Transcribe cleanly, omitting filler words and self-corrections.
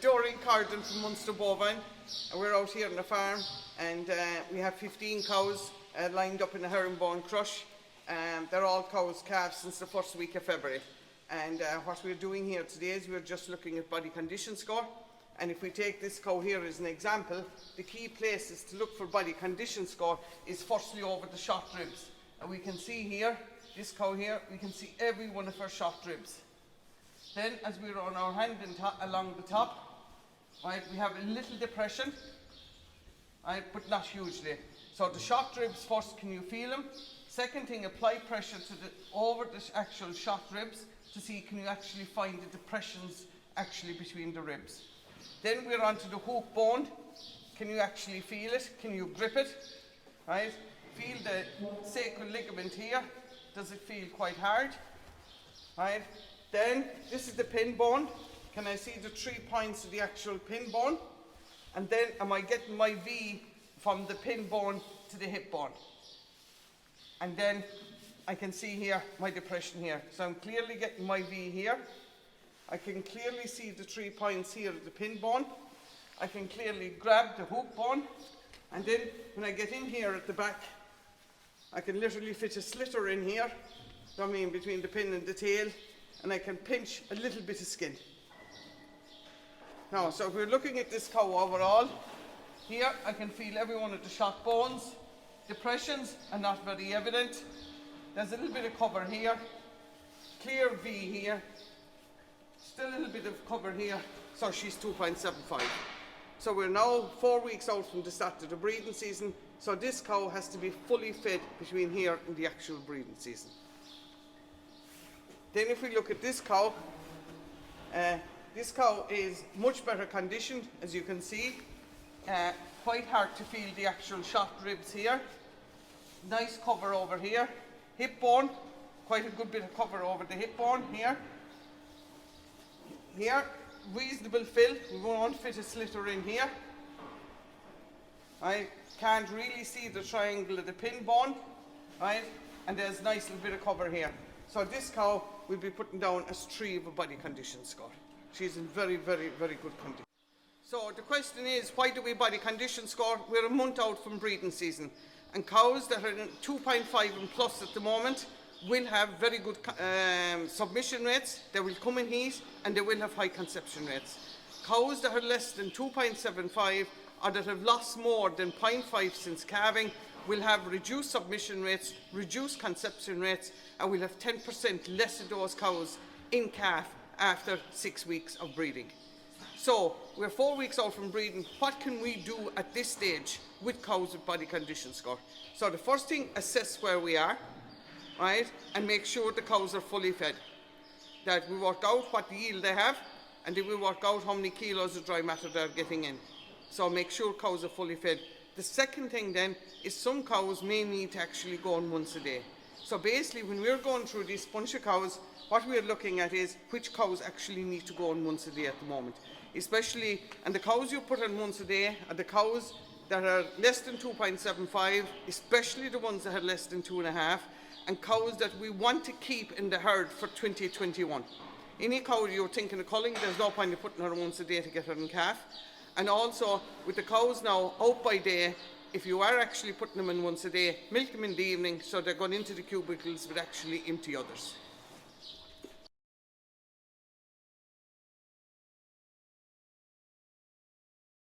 Doreen Corridan from Munster Bovine, and we're out here on the farm, and we have 15 cows lined up in a herringbone crush. They're all cows calves since the first week of February. And what we're doing here today is we're just looking at body condition score. And if we take this cow here as an example, the key places to look for body condition score is firstly over the short ribs. And we can see here, this cow here, we can see every one of her short ribs. Then as we run our hand along the top, right, we have a little depression, right, but not hugely. So the short ribs first, can you feel them? Second thing, apply pressure over the actual short ribs to see can you actually find the depressions actually between the ribs. Then we're onto the hook bone. Can you actually feel it? Can you grip it? Right? Feel the sacral ligament here. Does it feel quite hard? Right? Then this is the pin bone. Can I see the 3 points of the actual pin bone? And then am I getting my V from the pin bone to the hip bone? And then I can see here my depression here. So I'm clearly getting my V here. I can clearly see the 3 points here of the pin bone. I can clearly grab the hook bone. And then when I get in here at the back, I can literally fit a slitter in here, I mean between the pin and the tail, and I can pinch a little bit of skin. Now, so if we're looking at this cow overall, here I can feel every one of the short bones. Depressions are not very evident. There's a little bit of cover here, clear V here, still a little bit of cover here, so she's 2.75. So we're now 4 weeks out from the start of the breeding season, so this cow has to be fully fed between here and the actual breeding season. Then if we look at this cow is much better conditioned, as you can see. Quite hard to feel the actual short ribs here. Nice cover over here. Hip bone, quite a good bit of cover over the hip bone here. Here, reasonable fill. We won't fit a slitter in here. I can't really see the triangle of the pin bone, right? And there's a nice little bit of cover here. So this cow will be putting down as 3 of a body condition score. She's in very, very, very good condition. So the question is, why do we body condition score? We're a month out from breeding season, and cows that are in 2.5 and plus at the moment will have very good submission rates. They will come in heat, and they will have high conception rates. Cows that are less than 2.75 or that have lost more than 0.5 since calving will have reduced submission rates, reduced conception rates, and we'll have 10% less of those cows in calf after 6 weeks of breeding. So we're 4 weeks out from breeding. What can we do at this stage with cows with body condition score? So the first thing, assess where we are, right, and make sure the cows are fully fed. That we work out what the yield they have, and then we work out how many kilos of dry matter they're getting in. So make sure cows are fully fed. The second thing then is some cows may need to actually go on once a day. So basically when we're going through this bunch of cows, what we're looking at is which cows actually need to go on once a day at the moment. Especially, and the cows you put on once a day are the cows that are less than 2.75, especially the ones that are less than 2.5, and cows that we want to keep in the herd for 2021. Any cow you're thinking of culling, there's no point in putting her once a day to get her in calf. And also, with the cows now out by day, if you are actually putting them in once a day, milk them in the evening so they're going into the cubicles with actually empty others.